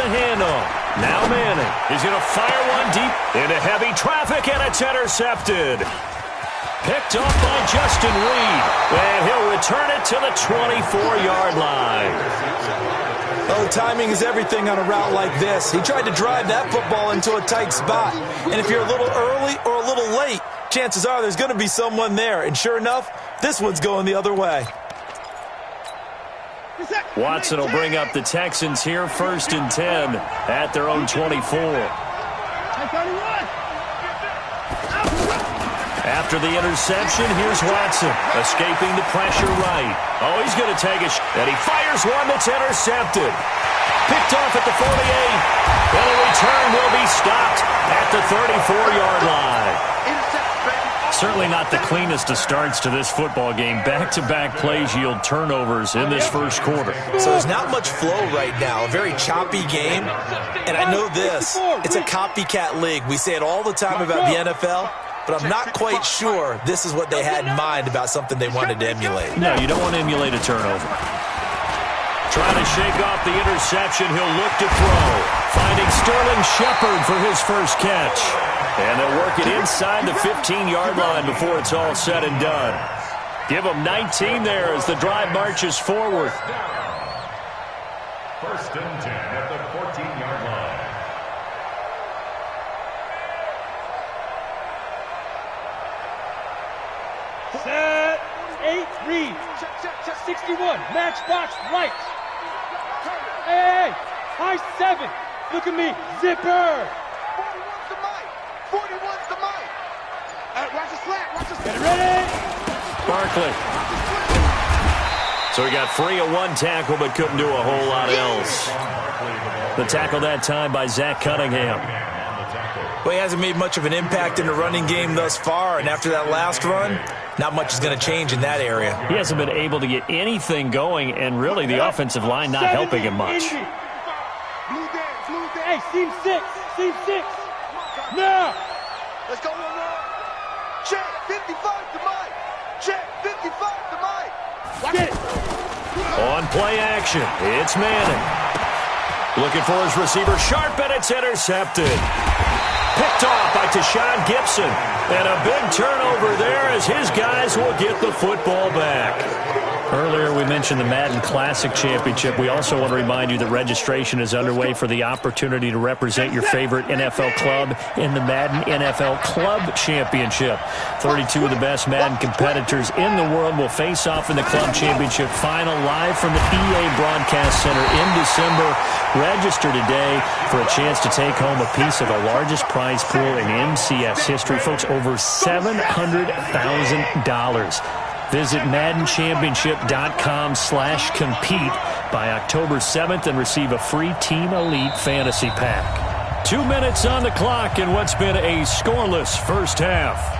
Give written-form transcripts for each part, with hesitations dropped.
handoff. Now Manning. He's going to fire one deep into heavy traffic, and it's intercepted. Picked off by Justin Reed, and he'll return it to the 24-yard line. Oh, timing is everything on a route like this. He tried to drive that football into a tight spot. And if you're a little early or a little late, chances are there's going to be someone there. And sure enough, this one's going the other way. Watson will bring up the Texans here, 1st and 10 at their own 24. After the interception, here's Watson, escaping the pressure right. Oh, he's going to take a shot, and he fires one that's intercepted. Picked off at the 48, and the return will be stopped at the 34-yard line. Certainly not the cleanest of starts to this football game. Back-to-back plays yield turnovers in this first quarter. So there's not much flow right now. A very choppy game. And I know this. It's a copycat league. We say it all the time about the NFL. But I'm not quite sure this is what they had in mind about something they wanted to emulate. No, you don't want to emulate a turnover. Trying to shake off the interception. He'll look to throw. Finding Sterling Shepard for his first catch. And they'll work it inside the 15-yard line before it's all said and done. Give them 19 there as the drive marches forward. 1st and 10 at the 14-yard line. Set, 8, read. 61, matchbox right. Hey, high 7. Look at me, zipper. 41's the mic. 41's the mic. Watch the slant, watch the slant. Get ready. Barkley. So he got free of one tackle, but couldn't do a whole lot else. The tackle that time by Zach Cunningham. Well, he hasn't made much of an impact in the running game thus far, and after that last run, not much is going to change in that area. He hasn't been able to get anything going, and really the offensive line not helping him much. Hey, seam 6, seam 6. Now. Let's go, check, 55 to Mike. Check, 55 to Mike. Get it. On play action, it's Manning. Looking for his receiver, Sharp, and it's intercepted. Picked off by Tashawn Gibson. And a big turnover there as his guys will get the football back. Earlier we mentioned the Madden Classic Championship. We also want to remind you that registration is underway for the opportunity to represent your favorite NFL club in the Madden NFL Club Championship. 32 of the best Madden competitors in the world will face off in the Club Championship final live from the EA Broadcast Center in December. Register today for a chance to take home a piece of the largest prize pool in MCS history. Folks, over $700,000. Visit MaddenChampionship.com/compete by October 7th and receive a free Team Elite Fantasy Pack. 2 minutes on the clock in what's been a scoreless first half.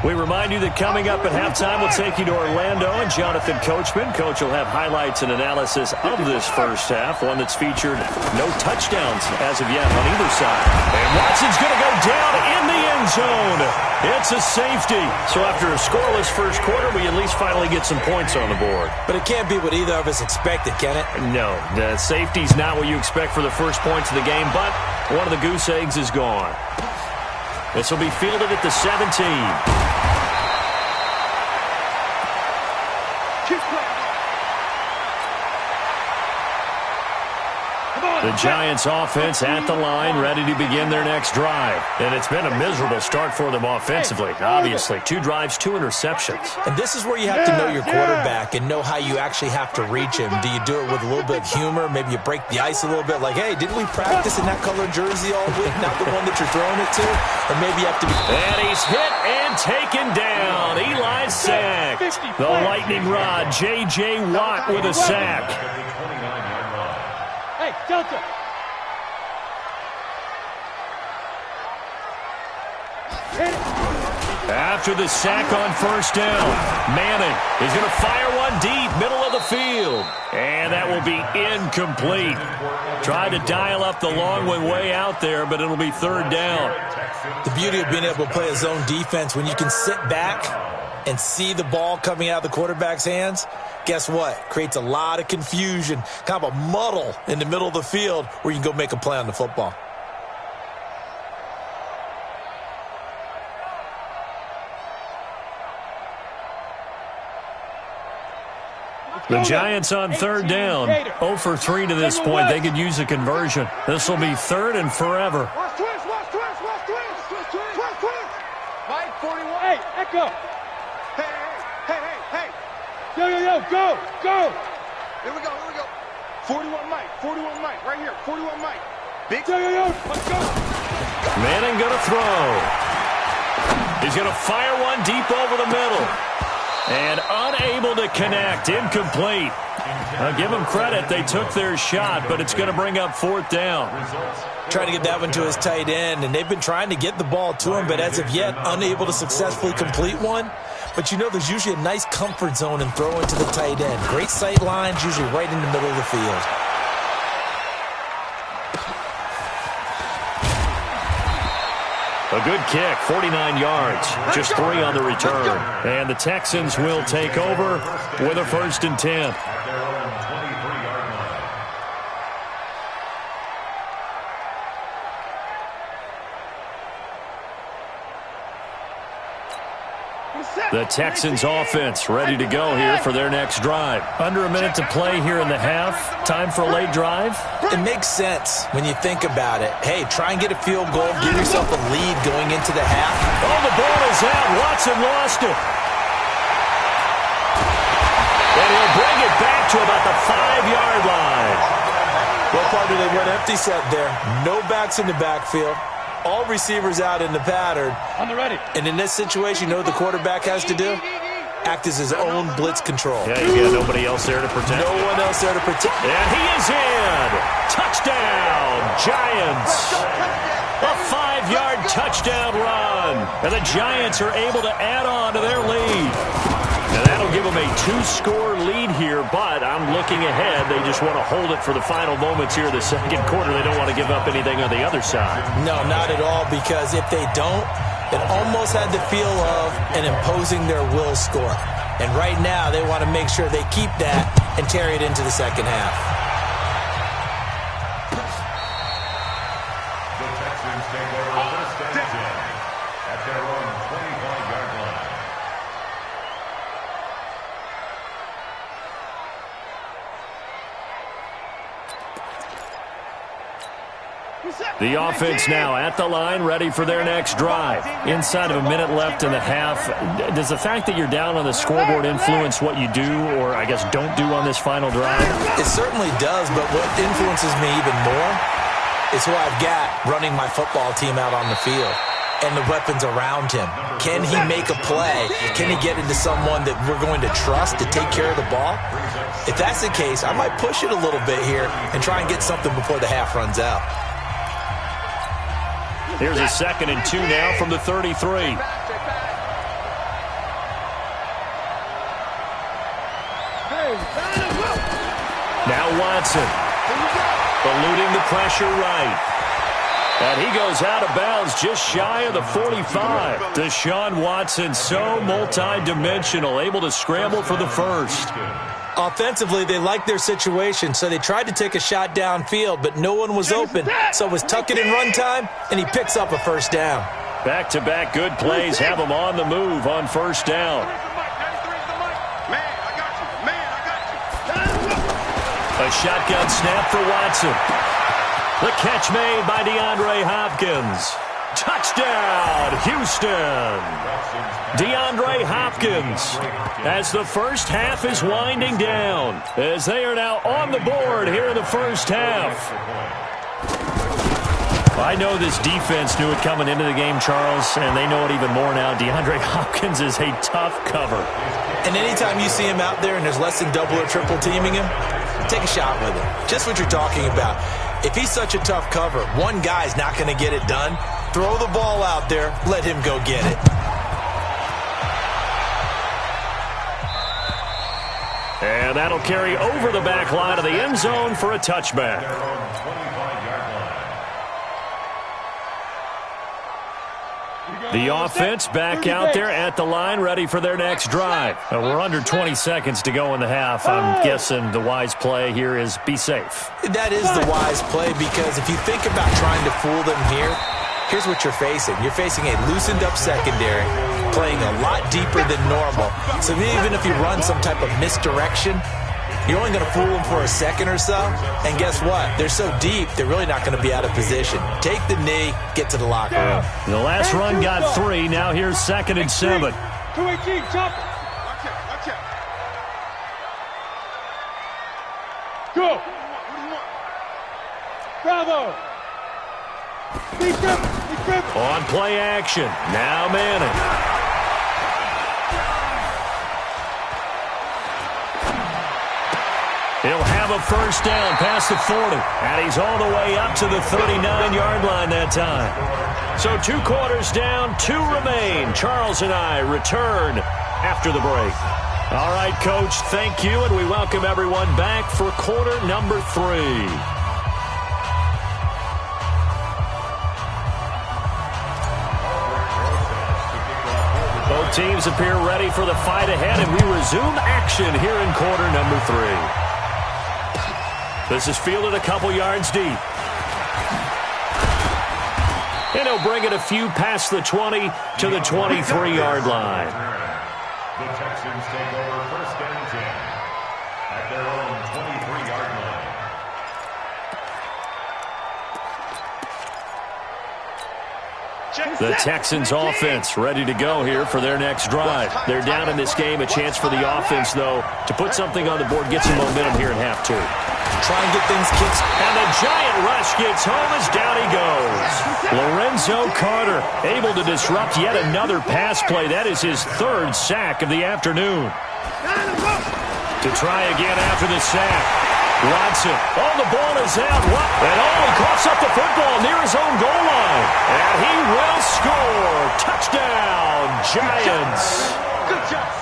We remind you that coming up at halftime, we'll take you to Orlando and Jonathan Coachman. Coach will have highlights and analysis of this first half, one that's featured no touchdowns as of yet on either side. And Watson's going to go down in the end zone. It's a safety. So after a scoreless first quarter, we at least finally get some points on the board. But it can't be what either of us expected, can it? No, the safety's not what you expect for the first points of the game, but one of the goose eggs is gone. This will be fielded at the 17. The Giants offense at the line, ready to begin their next drive. And it's been a miserable start for them offensively, obviously. 2 drives, 2 interceptions. And this is where you have to know your quarterback and know how you actually have to reach him. Do you do it with a little bit of humor? Maybe you break the ice a little bit, like, hey, didn't we practice in that colored jersey all week? Not the one that you're throwing it to? Or maybe you have to be... And he's hit and taken down. Eli sacked. The lightning rod, J.J. Watt with a sack. Hey, Delta. Hit it. After the sack on first down, Manning is going to fire one deep, middle of the field. And that will be incomplete. Tried to dial up the long way out there, but it'll be third down. The beauty of being able to play a zone defense when you can sit back and see the ball coming out of the quarterback's hands, guess what? Creates a lot of confusion, kind of a muddle in the middle of the field where you can go make a play on the football. The Giants on third down. 0 for 3 to this point. They could use a conversion. This will be third and forever. Watch twist. Mike, 41. Hey, Echo. Hey. Yo, go. Here we go. 41 Mike, right here. 41 Mike. Big. Yo, let's go. Manning going to throw. He's going to fire one deep over the middle. And unable to connect. Incomplete. I'll give them credit. They took their shot, but it's going to bring up fourth down. Trying to get that one to his tight end, and they've been trying to get the ball to him, but as of yet, unable to successfully complete one. But you know there's usually a nice comfort zone in throwing to the tight end. Great sight lines, usually right in the middle of the field. A good kick, 49 yards, just 3 on the return. And the Texans will take over with a 1st and 10. The Texans offense ready to go here for their next drive. Under a minute to play here in the half. Time for a late drive. It makes sense when you think about it. Hey, try and get a field goal. Give yourself a lead going into the half. Oh, the ball is out. Watson lost it. And he'll bring it back to about the 5-yard line. Well, partner, they went empty set there. No backs in the backfield. All receivers out in the pattern. On the ready. And in this situation, you know what the quarterback has to do? Act as his own blitz control. Yeah, you got nobody else there to protect. No one else there to protect. And he is in. Touchdown, Giants. A 5-yard touchdown run. And the Giants are able to add on to their lead. And that'll give them a 2-score lead here, but I'm looking ahead. They just want to hold it for the final moments here in the second quarter. They don't want to give up anything on the other side. No, not at all, because if they don't, it almost had the feel of an imposing their will score. And right now, they want to make sure they keep that and carry it into the second half. The Texans take over 1st and 10 at their own 25-yard line. The offense now at the line, ready for their next drive. Inside of a minute left in the half, does the fact that you're down on the scoreboard influence what you do, or I guess don't do on this final drive? It certainly does, but what influences me even more is who I've got running my football team out on the field and the weapons around him. Can he make a play? Can he get into someone that we're going to trust to take care of the ball? If that's the case, I might push it a little bit here and try and get something before the half runs out. Here's a 2nd and 2 now from the 33. Now Watson, eluding the pressure right. And he goes out of bounds just shy of the 45. Deshaun Watson, so multi-dimensional, able to scramble for the first. Offensively, they liked their situation, so they tried to take a shot downfield, but no one was open. So it was tuck it in run time, and he picks up a first down. Back-to-back good plays have him on the move on first down. A shotgun snap for Watson. The catch made by DeAndre Hopkins. Touchdown, Houston. DeAndre Hopkins, as the first half is winding down, as they are now on the board here in the first half. I know this defense knew it coming into the game, Charles, and they know it even more now. DeAndre Hopkins is a tough cover. And anytime you see him out there and there's less than double or triple teaming him, take a shot with him. Just what you're talking about. If he's such a tough cover, one guy's not going to get it done. Throw the ball out there. Let him go get it. And that'll carry over the back line of the end zone for a touchback. The offense back out there at the line, ready for their next drive. We're under 20 seconds to go in the half. I'm guessing the wise play here is be safe. That is the wise play, because if you think about trying to fool them here, here's what you're facing. You're facing a loosened up secondary, playing a lot deeper than normal. So even if you run some type of misdirection, you're only going to fool them for a second or so. And guess what? They're so deep, they're really not going to be out of position. Take the knee, get to the locker room. The last run got 3. Now here's 2nd and 7. 218, chop. Go. Bravo. On play action. Now Manning. He'll have a first down past the 40. And he's all the way up to the 39-yard line that time. So 2 quarters down, 2 remain. Charles and I return after the break. All right, Coach, thank you, and we welcome everyone back for quarter number 3. Both teams appear ready for the fight ahead, and we resume action here in quarter number 3. This is fielded a couple yards deep. And he'll bring it a few past the 20 to the 23-yard line. The Texans take over 1st and 10 at their own 23-yard line. The Texans offense ready to go here for their next drive. They're down in this game. A chance for the offense, though, to put something on the board, get some momentum here in half 2. Try and get things kicked. And the giant rush gets home as down he goes. Lorenzo Carter able to disrupt yet another pass play. That is his 3rd sack of the afternoon. To try again after the sack. Watson. Oh, the ball is out. And he coughs up the football near his own goal line. And he will score. Touchdown, Giants. Good job.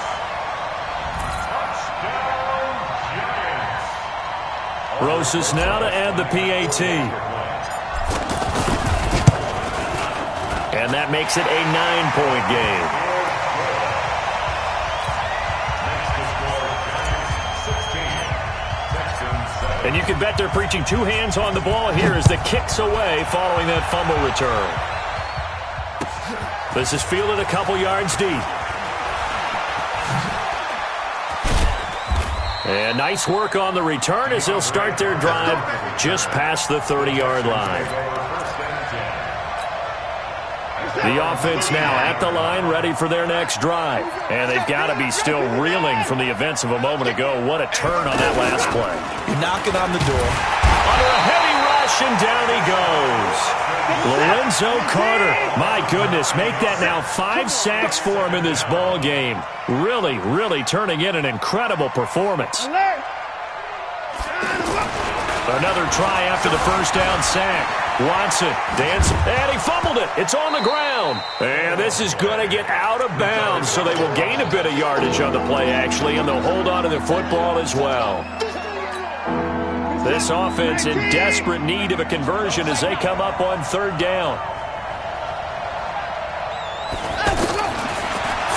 Rosas now to add the PAT. And that makes it a 9-point game. And you can bet they're preaching 2 hands on the ball here as the kick's away following that fumble return. This is fielded a couple yards deep. And nice work on the return as they'll start their drive just past the 30-yard line. The offense now at the line, ready for their next drive. And they've got to be still reeling from the events of a moment ago. What a turn on that last play. Knocking on the door. Under a heavy rush, and down he goes. Lorenzo Carter, my goodness, make that now 5 sacks for him in this ball game. Really, really turning in an incredible performance. Another try after the first down sack. Watson dancing, and he fumbled it. It's on the ground. And this is going to get out of bounds, so they will gain a bit of yardage on the play, actually, and they'll hold on to the football as well. This offense in desperate need of a conversion as they come up on 3rd down.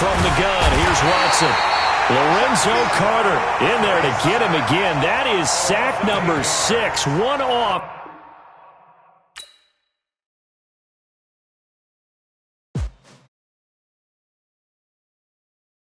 From the gun, here's Watson. Lorenzo Carter in there to get him again. That is sack number 6. 1 off.